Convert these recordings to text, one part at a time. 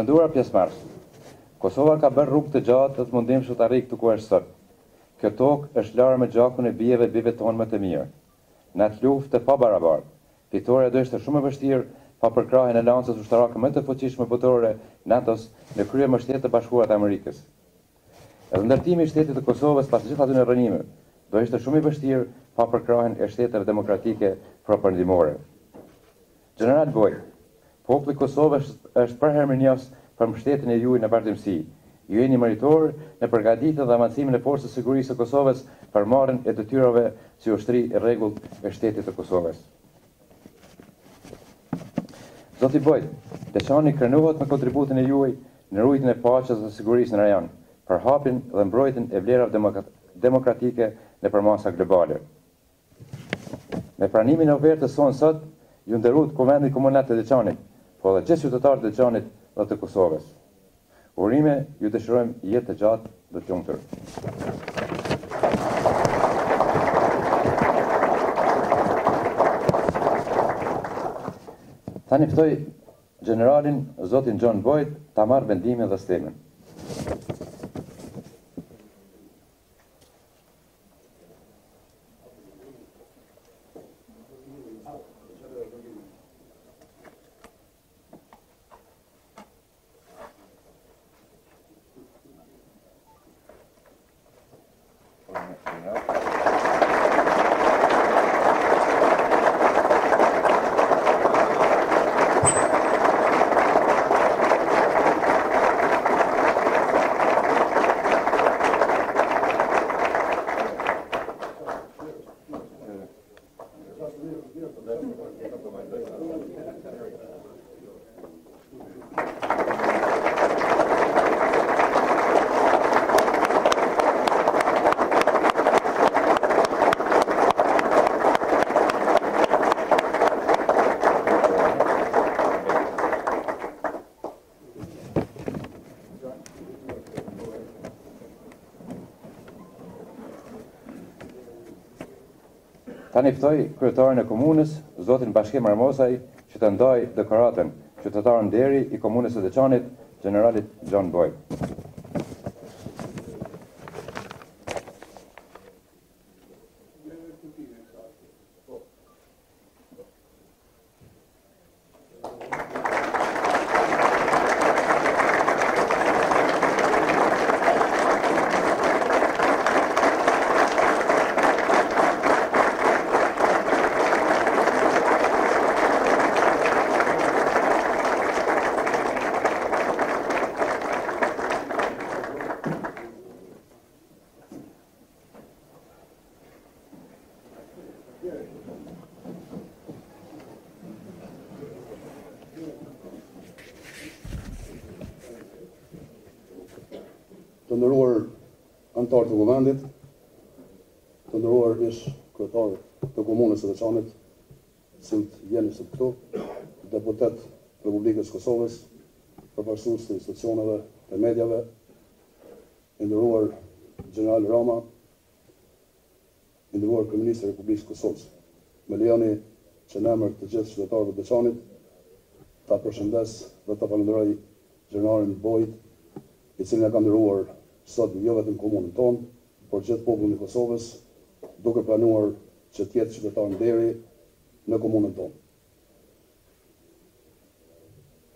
nderuar pjesëmarrës, Kosova ka bërë rrugë të gjatë të mundimshme të arrijë këtu ku është sot. Kjo tokë është larë me gjakun e bijeve tonë më të mirë. Në atë luftë të pabarabartë, fitoria do ishte shumë e vështirë pa përkrahjen e lancës ushtarake më të fuqishme botërore NATO-s në krye me Shtetet e Bashkuara të Amerikës. Edhe ndërtimi i shtetit të Kosovës pas gjithë atyre rrënjimeve do ishte shumë i vështirë pa përkrahjen e shteteve demokratike propërndimore. Gjenerali Boj, populli i Kosovës është për herë më njës për mbështetjen e juaj në vazhdimsi. Ju jeni meritor në përgatitjen dhe avancimin e forcës së sigurisë së Kosovës për marrjen e detyrave si ushtri e rregullt e shtetit të Kosovës. Zoti Boj, Deçanit krenohet me kontributin e juaj në rujtjen e paqes dhe sigurisë në rajon, për hapjen dhe mbrojtjen e vlerave demokratike nëpër masa globale. Me pranimin e ofertës sonë sot, ju nderuat Kovendi Komunal të Deçanit, po edhe gjithë qytetarët e Deçanit dhe të Kosovës. Urime, ju dëshirojmë jetë të gjatë dhe të lumtur. Tani ftoj Gjeneralin, zotin John Boyd, ta marrë vendimin dhe stemin. Tani ftoj kryetarin e komunës, zotin Bashkim Marmosaj, që të ndajë dekoratën Qytetar Nderi i komunës së Deçanit, Gjeneralit John Boy. Të nderuar anëtarë të Kuvendit, të nderuar ish kryetar të komunës së Deçanit, cilët jeni sot këtu, deputet të Republikës Kosovës, përfaqësues të institucioneve të medjave, i nderuar Gjenerali Rama, i nderuar Kryeministri i Republikës Kosovës. Me lejoni që në emër të gjithë qytetarëve të Deçanit ta përshëndes dhe ta falenderoj Gjeneralin Bojt, i cili na ka nderuar sot jo vetëm komunën tonë, por gjithë popullin e Kosovës, duke planuar që të jetë qytetar Nderi në komunën tonë.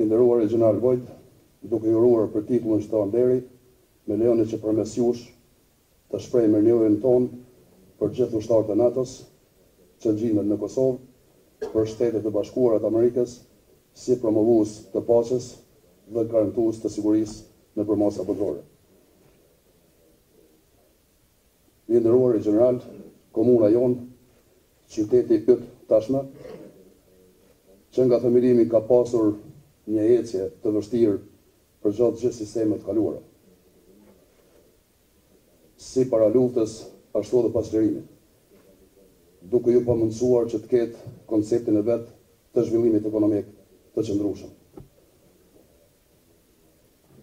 I nderuar Gjeneral Bojt, duke i uruar për titullin qytetar Nderi, me lejoni që përmes jush të shpreh mirënjohjen tonë për gjithë ushtarët e NATO-s që gjenden në Kosovë, për Shtetet e Bashkuara të Amerikës, si promovues të paqes dhe garantues të sigurisë nëpër masa botërore. I nderuar Gjeneral, komuna jonë, qyteti i yt tashmë, që nga themelimi ka pasur një ecje të vështirë për gjatë gjithë sistemet kaluara. Si para luftës, ashtu edhe pas lirimit, duke ju pamundsuar që të ketë konceptin e vet të zhvillimit ekonomik të qëndrueshëm.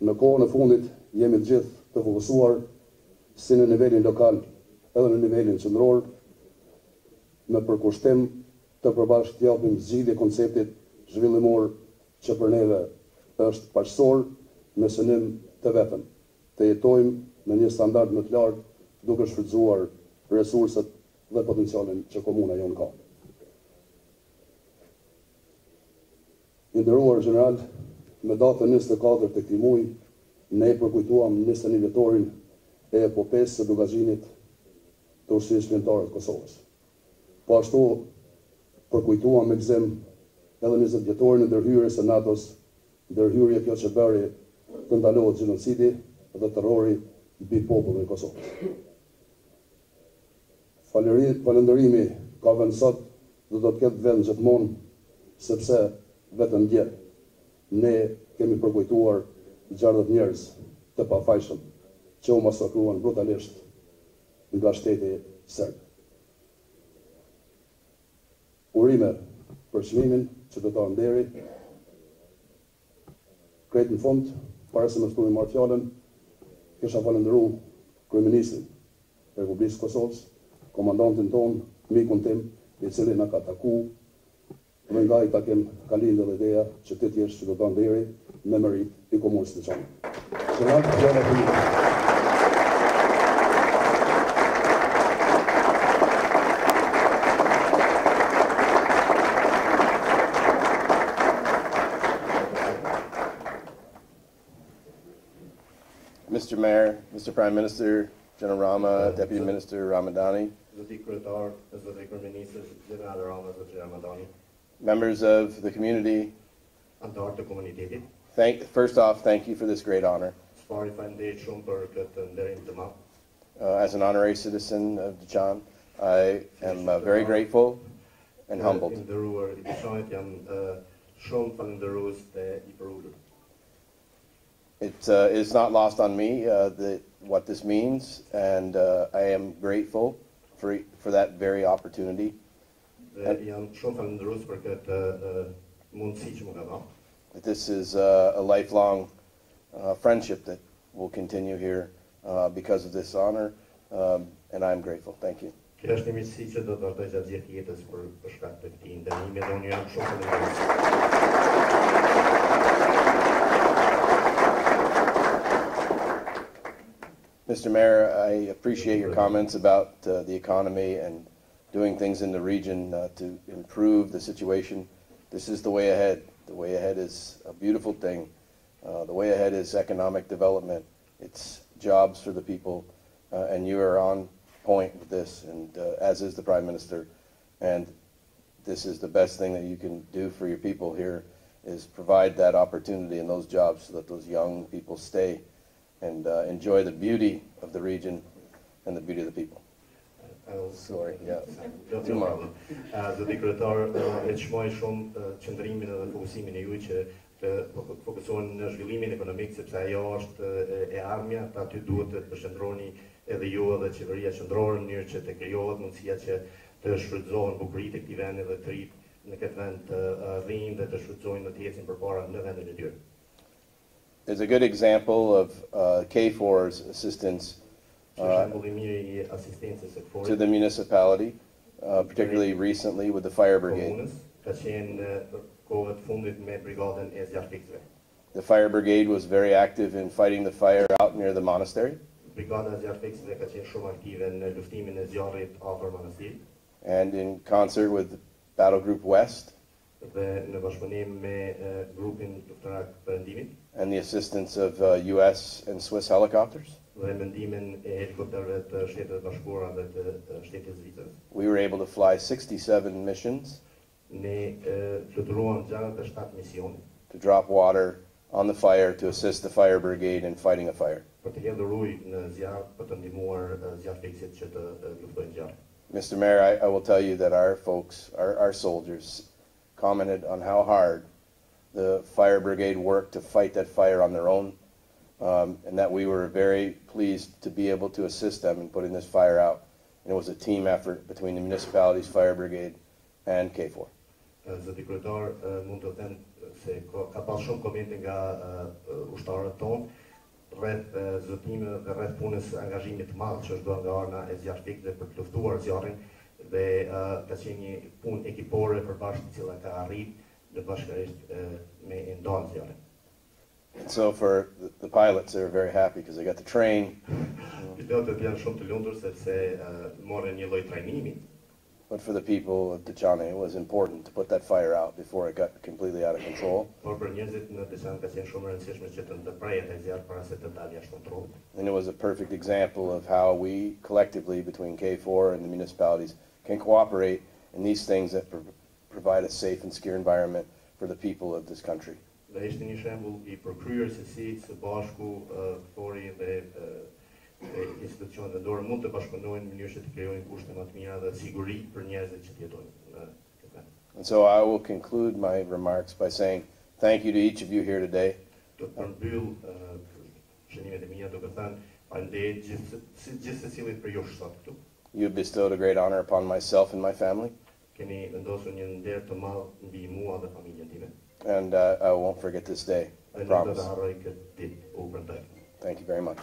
Në kohën e fundit jemi të gjithë të fokusuar si në nivelin lokal edhe në nivelin qendror, me përkushtim të përbashkët japim zgjidhje konceptit zhvillimor që për neve është paqësor me synim të vetëm, të jetojmë në një standard më të lartë, duke shfrytzuar resurset dhe potencialin që komuna jonë ka. I nderuar Gjeneral, me datën 24 të këtij muaji, ne përkujtuam 21 vjetorin e epopesë së Dugazhinit të ushtrisë shpërndare të Kosovës. Po ashtu përkujtuam me gëzim edhe 20 vjetorin e ndërhyrjes së NATO-s, ndërhyrje kjo që bëri të ndalohet gjenocidi dhe terrori mbi popullin e Kosovës. Falënderimi ka vend sot dhe do të ketë vend gjithmonë, sepse vetëm dje ne kemi përkujtuar 60 njerëz të pafajshëm që u masakruan brutalisht nga shteti serb. Urime për çmimin Qytetar Nderi. Krejt në fund, para se më shkruaj marrë fjalën, kisha falendëruar kryeministrin e Republikës Kosovës, komandantin ton, mikun tim, i cili na ka takuar, dhe nga i takim ka lindë dhe ideja që ti t'jesh Qytetar Nderi me merit i komunës Deçanit. Mr. Mayor, Mr. Prime Minister, General Rama, Deputy Minister Ramadani, members of the community, first off, thank you for this great honor. As an honorary citizen of Deçanit, I am very grateful and humbled. It is not lost on me what this means, and I am grateful for that very opportunity. This is a lifelong friendship that will continue here because of this honor, and I am grateful. Thank you. Mr. Mayor, I appreciate your comments about the economy and doing things in the region to improve the situation. This is the way ahead. The way ahead is a beautiful thing. The way ahead is economic development. It's jobs for the people, and you are on point with this, and as is the Prime Minister. And this is the best thing that you can do for your people here, is provide that opportunity and those jobs so that those young people stay and enjoy the beauty of the region and the beauty of the people. Sorry, yeah. Tomorrow. Zoti kryetar, e çmoj shumë qëndrimin dhe fokusimin e juaj që të fokusohen në zhvillimin ekonomik, sepse ajo është e ardhmja, aty duhet të përqendroni edhe ju edhe qeveria qendrore në mënyrë që të krijohet mundësia që të shfrytëzohen bukuritë e këtij vendi dhe të rit në këtë vend të rrinë dhe të shfrytëzojnë dhe të ecin përpara në vendin e tyre. There's a good example of K4's assistance to the municipality, particularly recently with the fire brigade. The fire brigade was very active in fighting the fire out near the monastery. And in concert with Battle Group West, and the assistance of US and Swiss helicopters, we were able to fly 67 missions to drop water on the fire to assist the fire brigade in fighting a fire. Mr. Mayor, I will tell you that our folks, our soldiers, commented on how hard the fire brigade worked to fight that fire on their own, and that we were very pleased to be able to assist them in putting this fire out. And it was a team effort between the municipality's fire brigade and K4. Zoti kryetar, mund të them se ka pas shumë komente nga ushtarët tonë rreth zotimeve dhe rreth punës angazhimit të madh që është bërë nga ana e zjarfikëve për të luftuar zjarrin dhe ka qenë një punë ekipore përbashkë e cila ka arritë në bashkërisht me ndalë zjarrin. So for the pilots, they were very happy because they got to train. Pilotët janë shumë të lumtur sepse morën një lloj trajnimi. But for the people of Deçanit, it was important to put that fire out before it got completely out of control. Por për njerëzit në Deçanit ka qenë shumë e rëndësishme që të ndërprehet ai zjarr para se të dalë jashtë kontrollit. And it was a perfect example of how we collectively, between K4 and the municipalities, can cooperate in these things that provide a safe and secure environment for the people of this country. Dhe ishte një shembull I përkryer se si së bashku KFOR-i dhe institucionet e dorë mund të bashkëpunojnë në mënyrë që të krijojnë kushte më të mira dhe siguri për njerëzit që jetojnë në këtë vend. And so I will conclude my remarks by saying thank you to each of you here today. Do të përmbyll shënimet e mia duke thënë faleminderit gjithë secilit për ju sot këtu. You bestowed a great honor upon myself and my family. Keni vendosur një nder të madh mbi mua dhe familjen time. And I won't forget this day, I promise. Thank you very much.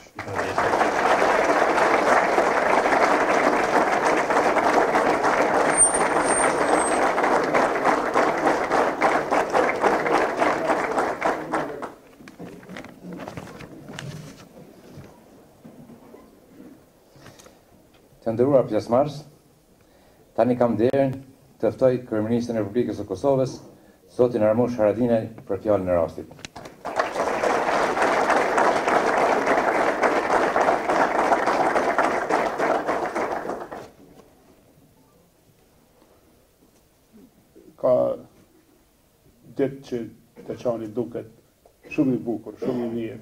Të nderuar pjesëmarrës, tani kam nderin të ftoj Kryeministrin e Republikës së Kosovës, Zotin Armush Haradinaj, për fjalën e rastit. Ka ditë që Deçanit duket shumë I bukur, shumë I mirë.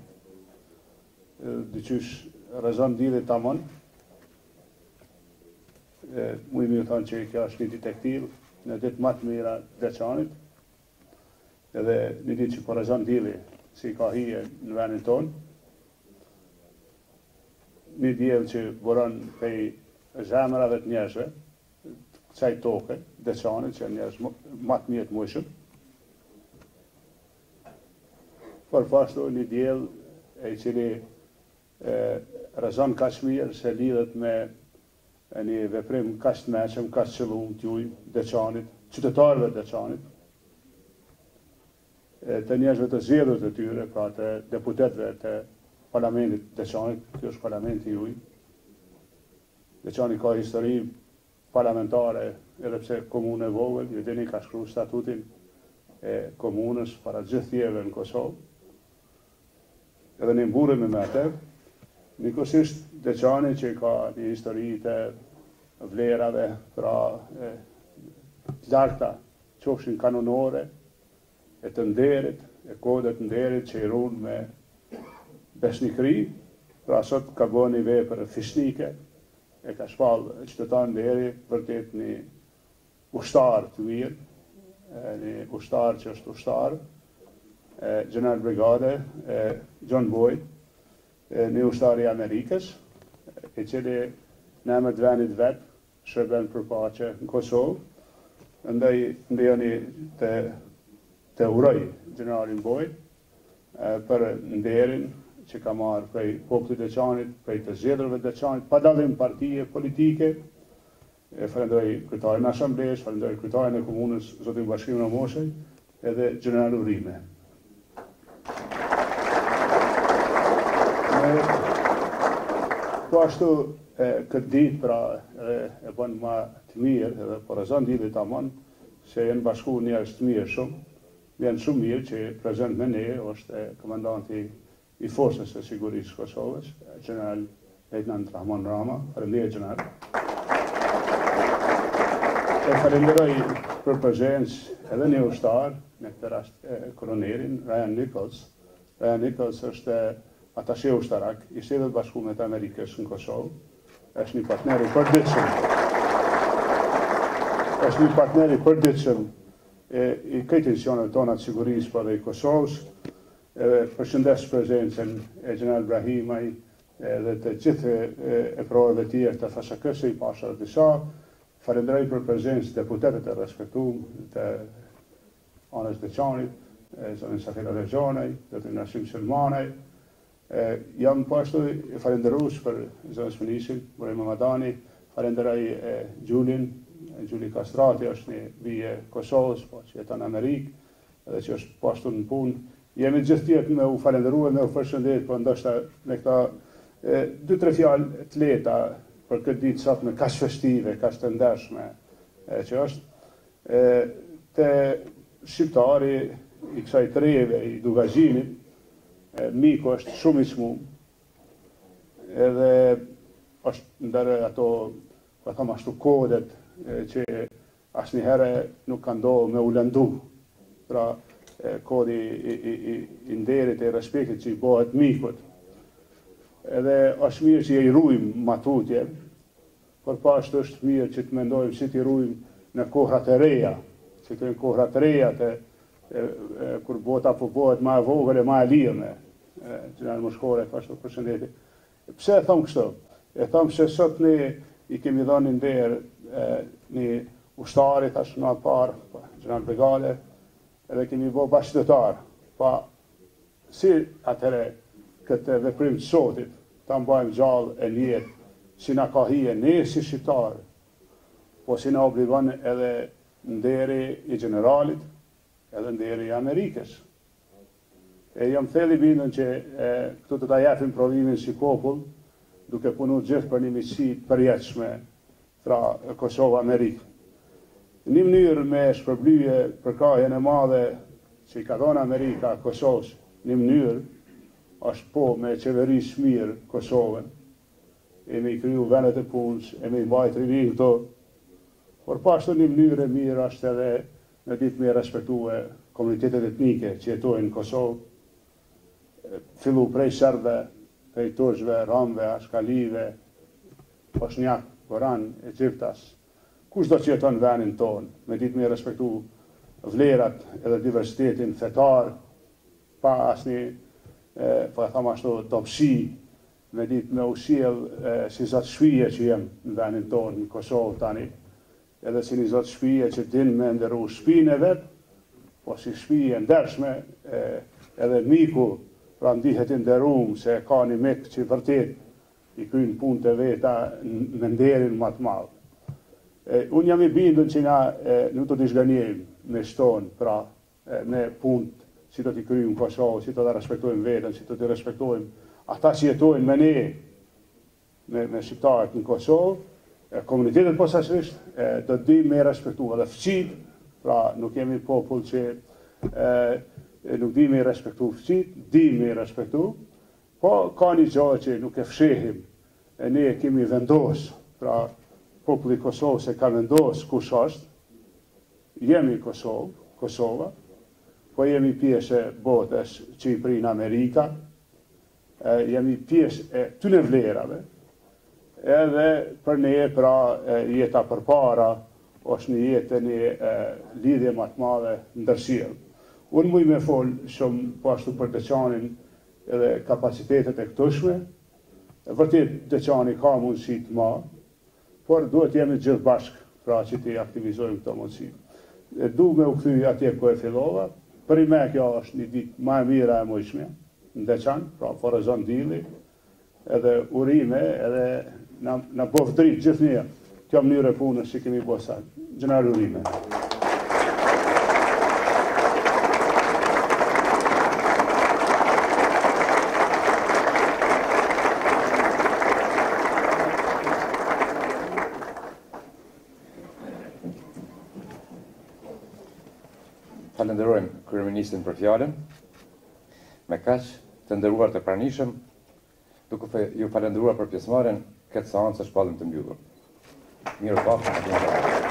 Dyqysh rrezon lidhje tamam. Mu I mirë thonë që kjo është një ditë e tillë, në ditë më të mira Deçanit. Edhe një ditë që po rrezon lidhje si ka hije në vendin tonë. Një diell që buron prej zemrave të njerëzve, kësaj toke, Deçanit, që njerëz më të mirë të mujshëm. Por pashtu një diell I cili rrezon kaq mirë se lidhet me një veprim kaq të mëshëm, kaq qëllum t'juj Deçanit, qytetarëve të Deçanit, të njerëzve të zgjedhur të tyre, pra të deputetëve të parlamentit Deçanit, ky është parlamenti juaj. Deçani ka histori parlamentare, edhe pse komunë e vogël, ju dini ka shkruar statutin e komunës para gjithë tjerëve në Kosovë. Edhe ne mburremi me atë. Nikosisht Deçani që ka një histori të vlerave, pra larta, qofshin kanonore, e të nderit, e kodet të nderit që I ruan me besnikëri, pra sot ka bërë një vepër fishnike, e ka shpall Qytetar Nderi vërtet një ushtar të mirë, një ushtar që është ushtar, Gjenerali brigade, John Boyd, një ushtar I Amerikës, I cili në emër të vendit vet shërben për paqe në Kosovë, ndaj ndajoni të uroj Gjeneralin Boyd për nderin që ka marrë prej popullit Deçanit, prej të zgjedhurve të Deçanit, pa dallim partije politike. Falenderoj kryetarin e Asamblesh, falenderoj kryetarin e komunës, zotin Bashkimin Moshaj, edhe Gjenerali Rime. Po ashtu këtë ditë pra e bën më të mirë, edhe po rrezon ditën tamam, se janë bashkuar njerëz të mirë shumë. Janë shumë mirë që prezent me ne është komandanti I Forcës së Sigurisë Kosovës, Gjenerali Lejtnant Rahman Rama, faleminderit Gjeneral. E falenderoj për prezencë edhe një ushtar, në këtë rast kolonelin Ryan Nichols. Ryan Nichols është atashe ushtarak I Shtetet Bashkuara të Amerikës në Kosovë. Është një partner I përditshëm. Është një partner I përditshëm I këtë institucioneve tona të sigurisë për dhe I Kosovës. Përshëndes prezencën e Gjeneral Brahimaj dhe të gjithë e provave tjerë të FSK-s I pasha dhe disa. Falenderoj për prezencë deputetët e respektuar të anës Deçanit, zonin Safira Rezhanaj, zotin Nasim Selmanaj. Jam po ashtu falenderues për zonës ministrin, Burej Mamadani, falenderoj Gjuli Kastrati, është një bie Kosovës, po që jeton në Amerikë, edhe që është po ashtu në punë, Jemi gjithtjetë me u falenderu e me u përshëndet, po ndoshta me këta 2-3 fjalë të lehta për këtë ditë sot me kaq festive, kaq të ndershme që është te shqiptari i kësaj treve, i Dugazhinit, miku është shumë i çmum, edhe është ndër ato, po them ashtu, kodet që asnjëherë nuk ka ndodhur me u lëndu. Pra, kodi i nderit e respektit që i bëhet mikut. Edhe është mirë që i ruajmë matutje, por pashtu është mirë që të mendojmë si t'i ruajmë në kohrat e reja, që të kohrat e reja kur bota po bëhet më e vogël e më e lirë, Gjenerali Moshkore, pashtu përshëndetje. Pse e them kështu? E them se sot ne i kemi dhënë nder një ushtari tash më parë, Gjeneral Begale, edhe kemi bë bashkëtar, pa si atëre këtë veprim të sotit, ta mbajmë gjallë e njetë, si na ka hije ne si shqiptarë, po si na obligon edhe nderi i Gjeneralit, edhe nderi i Amerikës. E jam thellë i bindën që këtu të ta japim provimin si popull, duke punu gjithë për një miqësi përjetshme tra Kosova-Amerikë. Një mënyrë me shpërblyje përkrahjen e madhe që i ka dhënë Amerika Kosovës, një mënyrë është po me qeverisë mirë Kosovën, e me i kryu vendet e punës, e me i mbajt rinin këto, por pashtu një mënyrë e mirë është edhe në ditë me respektue komunitetet etnike që jetojnë në Kosovë, fillu prej Serbëve, prej Turqve, Ramve, Ashkalive, Bosnjak, Goran, Egjiptas, kushdo që jeton në venin tonë, me ditë me respektu vlerat edhe diversitetin fetar, pa asni, po e tham ashtu, dobësi, me ditë me ushiel si zotë shpije që jem në venin tonë, në Kosovë tani, edhe si një zotë shpije që din me ndërru shpijën e vetë, po si shpije ndershme, edhe miku, pra ndihet i nderuar se ka një mik që vërtet i kryen punët e veta me nderin më të madh. Unë jam i bindur që na nuk do t'i zgjanjejmë me shtonë, pra me punët që do t'i kryjmë Kosovë, që do t'a respektojmë veten, që do t'i respektojmë ata që jetojnë me ne, me shqiptarët në Kosovë, komunitetet posaçërisht, do t'di me respektu edhe fëqit, pra nuk jemi popull që nuk di me respektu fëqit, di me respektu, po ka një gjë që nuk e fshehim, e ne kemi vendos, pra populli Kosovë se ka vendos kush është, jemi Kosova, po jemi pjesë e botës që i prinë Amerika, jemi pjesë e tyne vlerave, edhe për ne pra jeta përpara, është një jetë një lidhje më të madhe ndërsjellë. Unë muj me folë shumë pashtu për Deçanin edhe kapacitetet e këtushme, vërtet Deçani ka mundësi të madhe, por duhet jemi gjithë bashkë pra që t'i aktivizojmë këto mundësi. Du me u kthy atje ku e fillova, për i me kjo është një ditë më e mira e mujshme, në Deçan, pra Forazon Dili, edhe urime, edhe na bëf dritë gjithë një, kjo mënyrë e punës që kemi bësat. Gjenerali urime. Falenderojmë kryeministrin për fjalën. Me kaq të nderuar të pranishëm, duke ju falendëruar për pjesëmarrjen, këtë seancë shpallim të mbyllur. Mirë pafshim.